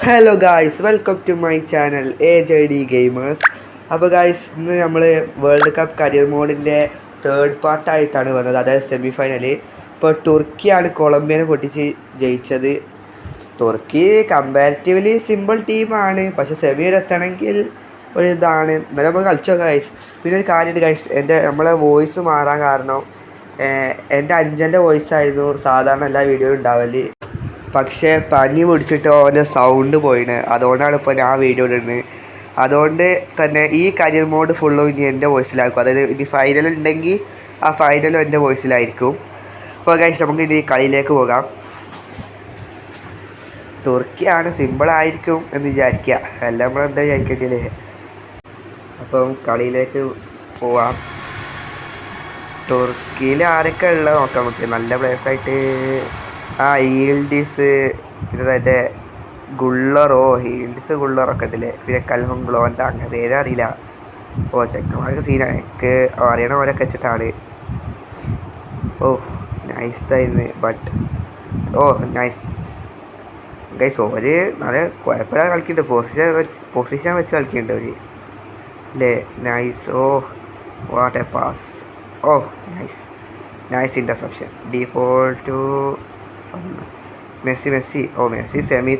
Hello guys, welcome to my channel AJD gamers. അപ്പോൾ guys, ഇന്ന് നമ്മൾ വേൾഡ് കപ്പ് കരിയർ മോഡിൻ്റെ തേർഡ് പാർട്ടായിട്ടാണ് വന്നത്, അതായത് സെമി ഫൈനൽ. ഇപ്പോൾ തുർക്കിയാണ് കൊളംബിയനെ പൊട്ടിച്ച് ജയിച്ചത്. തുർക്കി കമ്പാരിറ്റീവ്ലി സിമ്പിൾ ടീമാണ്, പക്ഷേ സെമി വരെ എത്തണമെങ്കിൽ ഒരു ഇതാണ്. എന്നാലും നമുക്ക് കളിച്ചോ ഗായ്സ്. പിന്നെ ഒരു കാര്യമുണ്ട് ഗായ്സ്, നമ്മളെ വോയിസ് മാറാൻ കാരണം എൻ്റെ അഞ്ചൻ്റെ വോയിസ് ആയിരുന്നു സാധാരണ എല്ലാ വീഡിയോയും ഉണ്ടാവല്. പക്ഷേ പനി പിടിച്ചിട്ട് ഓൻ്റെ സൗണ്ട് പോയിന്, അതുകൊണ്ടാണ് ഇപ്പോൾ ഞാൻ വീഡിയോ ഇടുന്നത്. അതുകൊണ്ട് തന്നെ ഈ കരിയർ മോഡ് ഫുള്ളും ഇനി എൻ്റെ വോയിസിലായിരിക്കും. അതായത് ഇനി ഫൈനൽ ഉണ്ടെങ്കിൽ ആ ഫൈനലും എൻ്റെ വോയിസിലായിരിക്കും. അപ്പോൾ ഗൈസ്, നമുക്ക് ഇനി കളിയിലേക്ക് പോകാം. തുർക്കിയാണ്, സിമ്പിളായിരിക്കും എന്ന് വിചാരിക്കുക, എല്ലാം നമ്മളെന്താ വിചാരിക്കേണ്ടില്ലേ. അപ്പം കളിയിലേക്ക് പോവാം. തുർക്കിയിൽ ആരൊക്കെ ഉള്ളത് നോക്കാം നമുക്ക്. നല്ല പ്ലേയേഴ്സായിട്ട് ഈൽഡിസ്, പിന്നെ അതിൻ്റെ ഹീൽഡിസ് ഗുള്ളറൊക്കെ ഉണ്ടല്ലേ. പിന്നെ കൽഹോങ്ഗ്ലോൻ്റെ അങ്ങനെ പേര് അറിയില്ല. ചെക്കന്മാർക്ക് സീനാണ്, എനിക്ക് അറിയണ പോലൊക്കെ വെച്ചിട്ടാണ്. നൈസ് ആയിരുന്നു. But nice guys. ഒരു നല്ല കുഴപ്പമില്ലാതെ കളിക്കുന്നുണ്ട്, പൊസിഷൻ വെച്ച് കളിക്കുന്നുണ്ട് അവർ അല്ലേ. Nice. What a pass. Nice interception. De Paul to Messi. Messi semi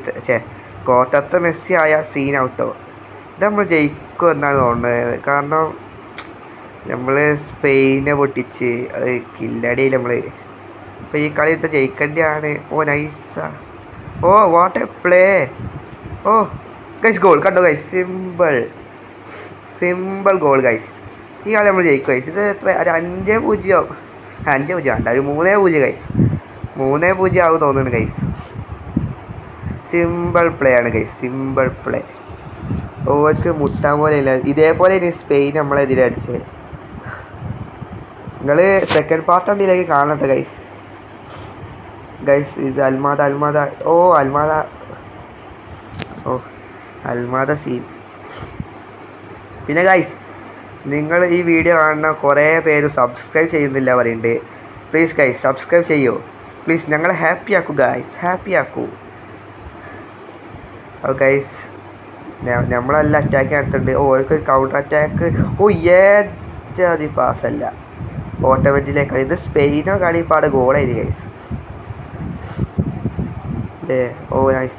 ക്വാർട്ടറത്തെ മെസ്സി ആയ സീൻ ഔട്ടോ. ഇത് നമ്മൾ ജയിക്കും എന്നാണ് തോന്നുന്നത്, കാരണം നമ്മൾ സ്പെയിനെ പൊട്ടിച്ച് അത് കില്ലടിയിൽ നമ്മൾ ഇപ്പോൾ ഈ കളി ഇത് ജയിക്കേണ്ടതാണ്. നൈസാ. What a play. Guys, goal കണ്ടോ ഗൈസ്. Simple goal guys. ഈ കളി നമ്മൾ ജയിക്കും ഗൈസ്. ഇത് എത്ര, ഒരു 5-0 വേണ്ട, ഒരു 3-0 ഗൈസ്. 3-0 ആവും തോന്നുന്നുണ്ട് ഗൈസ്. സിമ്പിൾ പ്ലേ ആണ് ഗൈസ്, സിമ്പിൾ പ്ലേ. ഓർക്ക് മുട്ടാൻ പോലെ ഇല്ല. ഇതേപോലെ ഇനി സ്പെയിൻ നമ്മളെതിരെ അടിച്ചത്. നിങ്ങൾ സെക്കൻഡ് പാർട്ട് വണ്ടിയിലേക്ക് കാണട്ടെ ഗൈസ്. ഇത് അൽമാദ. അൽമാദ സീൻ. പിന്നെ ഗൈസ്, നിങ്ങൾ ഈ വീഡിയോ കാണുന്ന കുറേ പേര് സബ്സ്ക്രൈബ് ചെയ്യുന്നില്ല പറയുന്നുണ്ട്. പ്ലീസ് ഗൈസ്, സബ്സ്ക്രൈബ് ചെയ്യൂ പ്ലീസ്. ഞങ്ങളെ ഹാപ്പി ആക്കൂ ഗൈസ്, ഹാപ്പി ആക്കൂ. ഗൈസ്, നമ്മളല്ല അറ്റാക്ക് നടത്തുന്നുണ്ട്. ഓർക്കൊരു കൗണ്ടർ അറ്റാക്ക്. ഏത് പാസ്സല്ല, ഓട്ടോമാറ്റിക്കിലേക്കാണ്. ഇത് സ്പെയിനോ കളിപ്പാട് ഗോളായിരുന്നു ഗൈസ്. നൈസ്.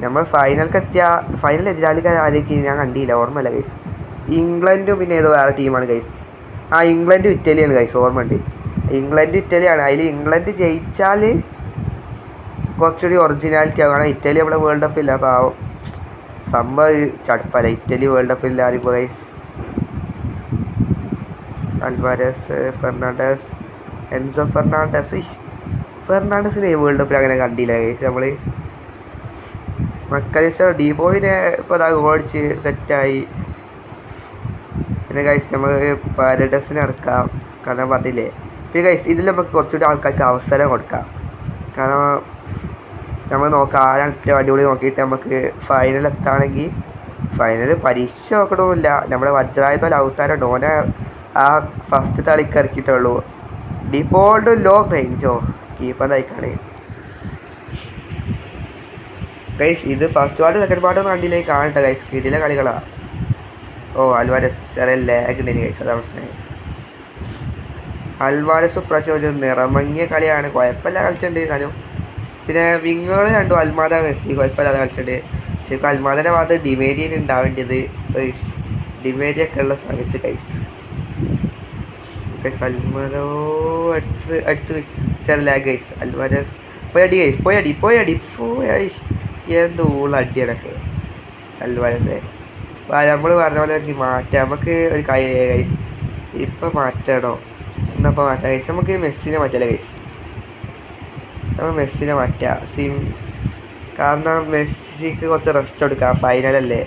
നമ്മൾ ഫൈനൽ എതിരാളിക്കാർ ആരൊക്കെ ഞാൻ കണ്ടില്ല, ഓർമ്മയില്ല ഗൈസ്. ഇംഗ്ലണ്ടും പിന്നെ ഏതോ വേറെ ടീമാണ് ഗൈസ്. ഇംഗ്ലണ്ടും ഇറ്റലിയാണ് ഗൈസ്, ഓർമ്മ ഉണ്ട്. ഇംഗ്ലണ്ടും ഇറ്റലിയാണ്. അതിൽ ഇംഗ്ലണ്ട് ജയിച്ചാൽ കുറച്ചുകൂടി ഒറിജിനാലിറ്റി ആവും, കാരണം ഇറ്റലി നമ്മളെ വേൾഡ് കപ്പില്ല. അപ്പോൾ സംഭവം ചടുപ്പല്ല, ഇറ്റലി വേൾഡ് കപ്പില്ല അറിയുമ്പോൾ ഗൈസ്. അൽവാരസ്, എൻസോ ഫെർണാണ്ടസിനെ വേൾഡ് കപ്പിൽ അങ്ങനെ കണ്ടില്ല ഗൈസ്. നമ്മൾ മക്കലിസ്റ്റർ ഡീപോയിനെ ഇപ്പോൾ അതാ ഓടിച്ച് സെറ്റായി. പിന്നെ ഗൈസ്, നമ്മൾ പാരഡസിനെ ഇറക്കാം, കാരണം പറഞ്ഞില്ലേ. പിന്നെ ഗൈസ്, ഇതിൽ നമുക്ക് കുറച്ചുകൂടി ആൾക്കാർക്ക് അവസരം കൊടുക്കാം, കാരണം നമ്മൾ നോക്കാം ആരാണ് അടിപൊളി നോക്കിയിട്ട് നമുക്ക് ഫൈനൽ എത്താണെങ്കിൽ. ഫൈനൽ പരീക്ഷ നോക്കണമില്ല, നമ്മുടെ വജ്രായുധ ലൗത്താരോ ഡോനെ ആ ഫസ്റ്റ് കളിക്ക് ഇറക്കിയിട്ടുള്ളൂ. ഡിഫോൾട്ട് ലോങ് റേഞ്ചോ കീപ്പർ നയിക്കാണ് ഗൈസ്. ഇത് ഫസ്റ്റ് പാർട്ട് സെക്കൻഡ് പാർട്ടൊന്നും കണ്ടില്ലേ, കാണട്ടെ ഗൈസ്. കിടിലെ കളികളാണ്. അൽവാരസ് ചെറിയ ലാഗ് ഉണ്ടെങ്കിൽ ഗൈസ്, അതാണ് പ്രശ്നം. അൽവാരസ് പ്രാവശ്യം ഒരു നിറമങ്ങിയ കളിയാണ്, കുഴപ്പമില്ല കളിച്ചിട്ടുണ്ട് ഞാനും. പിന്നെ വിങ്ങുകൾ രണ്ടും അൽമാദ മെസ്സി കുഴപ്പമില്ലാതെ കളിച്ചിട്ടുണ്ട്. ശരിക്കും അൽമാദൻ്റെ ഭാഗത്ത് ഡിമേരിയൻ ഉണ്ടാവേണ്ടത്, ഡിമേരിയൊക്കെ ഉള്ള സമയത്ത് ഗൈസ്. അൽമാദോ അടുത്ത് ചെറിയ ലാഗ് ഗൈസ്. അൽവാരസ് പോയടി എന്തോ അടിയടക്കെ അൽവാരസേ. നമ്മൾ പറഞ്ഞ പോലെ എനിക്ക് മാറ്റാം, നമുക്ക് ഒരു കാര്യം ഗൈസ്. ഇപ്പം മാറ്റണോ എന്നപ്പോൾ മാറ്റാം ഗൈസ്. നമുക്ക് മെസ്സിനെ മാറ്റാമല്ലേ ഗൈസ്. നമ്മൾ മെസ്സിനെ മാറ്റാം, കാരണം മെസ്സിക്ക് കുറച്ച് റെസ്റ്റ് എടുക്കാം, ഫൈനലല്ലേ.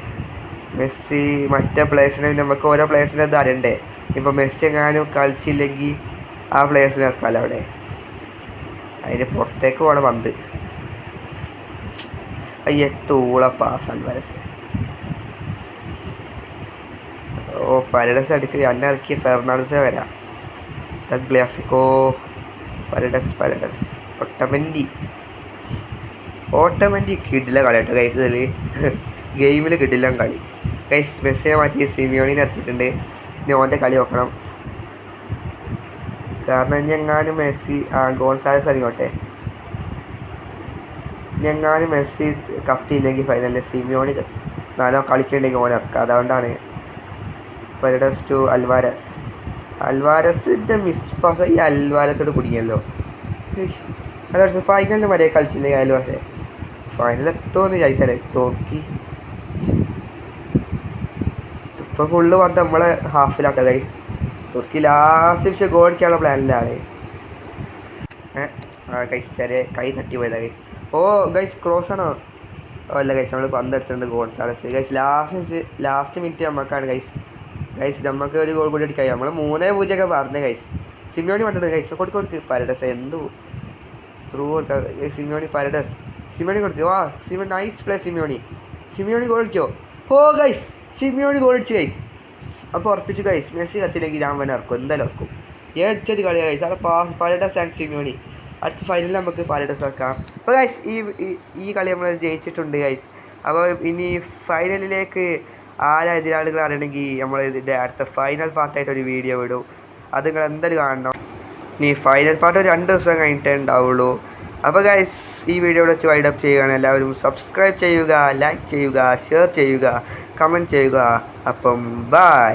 മെസ്സി മറ്റേ പ്ലേയേഴ്സിനെ നമുക്ക് ഓരോ പ്ലേയേഴ്സിനെ ഇത് അറിയണ്ടേ. ഇപ്പോൾ മെസ്സി എങ്ങാനും കളിച്ചില്ലെങ്കിൽ ആ പ്ലേയേഴ്സിനെ ഇറക്കാമല്ലോ അവിടെ. അതിന് പുറത്തേക്ക് പോകണം പന്ത്. തൂള പാസ് അൽവാരസ്. പാരഡസ് അടിച്ച് എന്നെ ഇറക്കി ഫെർണാണ്ടസ് വരാം. തഗ്ലിയാഫിക്കോ, പാരഡസ് ഒട്ടമൻഡി. ഓട്ടോമാറ്റിക് കിട്ടില്ല കളി കേട്ടോ ഗൈസ്. ഇതിൽ ഗെയിമിൽ കിട്ടില്ല കളി ഗൈസ്. മെസ്സിനെ മാറ്റി സിമിയോണിനെ ഇറക്കിയിട്ടുണ്ട്. ഇനി ഓൻ്റെ കളി നോക്കണം. കാരണം ഞെങ്ങാനും മെസ്സി ഗോൺസാലസ് ഇറങ്ങിയോട്ടെ. ഞെങ്ങാനും മെസ്സി കത്തിയില്ലെങ്കിൽ ഫൈനലിൽ സിമിയോണി നാലോ കളിക്കുന്നുണ്ടെങ്കിൽ ഓൻ ഇറക്കുക. അതുകൊണ്ടാണ് പെരഡസ് ടു അൽവാരസ്. അൽവാരസിൻ്റെ മിസ് പാസ് ഈ അൽവാരസോട് കുടുങ്ങിയല്ലോ. അൽവാരസ് ഫൈനലിന് വരെ കളിച്ചില്ലെങ്കിൽ അൽവാരസ് ഫൈനൽ എത്തുമെന്ന് വിചാരിക്കാല്ലേ. ടോക്കി ഇപ്പോൾ ഫുള്ള് വന്ന് നമ്മളെ ഹാഫിലാട്ടോ ഗൈസ്. ടോക്കി ലാസ്റ്റ് നിമിഷം ഗോൾ അടിക്കാനുള്ള പ്ലാനിലാണ്. ഗൈസ് ചെറിയ കൈ തട്ടി പോയതാ ഗൈസ്. ഓ ഗൈസ് ക്രോസ് ആണോ? അല്ല ഗൈസ് നമ്മൾ പന്തെടുത്തിട്ടുണ്ട് ഗോൺസാലസ്. ഗൈസ് ലാസ്റ്റ് മിനിറ്റ് നമുക്കാണ് ഗൈസ്. നമുക്ക് ഒരു ഗോൾ കൂടി അടിക്കാം. നമ്മൾ 3-0 പറഞ്ഞ ഗൈസ്. സിമിയോണി പറഞ്ഞിട്ട് ഗൈസ് കൊടുക്ക് പാരഡസ് എന്തു ത്രൂ കൊടുക്കുക. സിമിയോണി കൊടുത്തു. Simeone nice play. Simeone goal അടിക്കോ? ഓ ഗൈസ് സിമിയോണി ഗോൾ അടിച്ച് ഗൈസ്. അപ്പോൾ ഉറപ്പിച്ചു ഗൈസ്. മെസ്സി കത്തില്ലെങ്കിൽ ഞാൻ വേണം ഇറക്കും, എന്തായാലും ഇറക്കും. ഏച്ചത് കളിയാണ് ഗൈസ്. അവിടെ പാരഡസ് ആൻഡ് സിമിയോണി. അടുത്ത ഫൈനലിൽ നമുക്ക് പാരഡസ് വെക്കാം. അപ്പോൾ ഗൈസ് ഈ കളി നമ്മൾ ജയിച്ചിട്ടുണ്ട് ഗൈസ്. അപ്പോൾ ഇനി ഫൈനലിലേക്ക് ആരാ എതിരാളികൾ അറിയണമെങ്കിൽ നമ്മൾ ഇതിൻ്റെ അടുത്ത ഫൈനൽ പാർട്ടായിട്ട് ഒരു വീഡിയോ വിടും. അത് നിങ്ങൾ എന്തായാലും കാണണം. ഇനി ഫൈനൽ പാർട്ട് 2 ദിവസം കഴിഞ്ഞിട്ടേ ഉണ്ടാവുള്ളൂ. അപ്പോൾ ഗൈസ് ഈ വീഡിയോ വെച്ച് വൈഡപ്പ് ചെയ്യുകയാണ്. എല്ലാവരും സബ്സ്ക്രൈബ് ചെയ്യുക, ലൈക്ക് ചെയ്യുക, ഷെയർ ചെയ്യുക, കമൻറ്റ് ചെയ്യുക. അപ്പം ബൈ.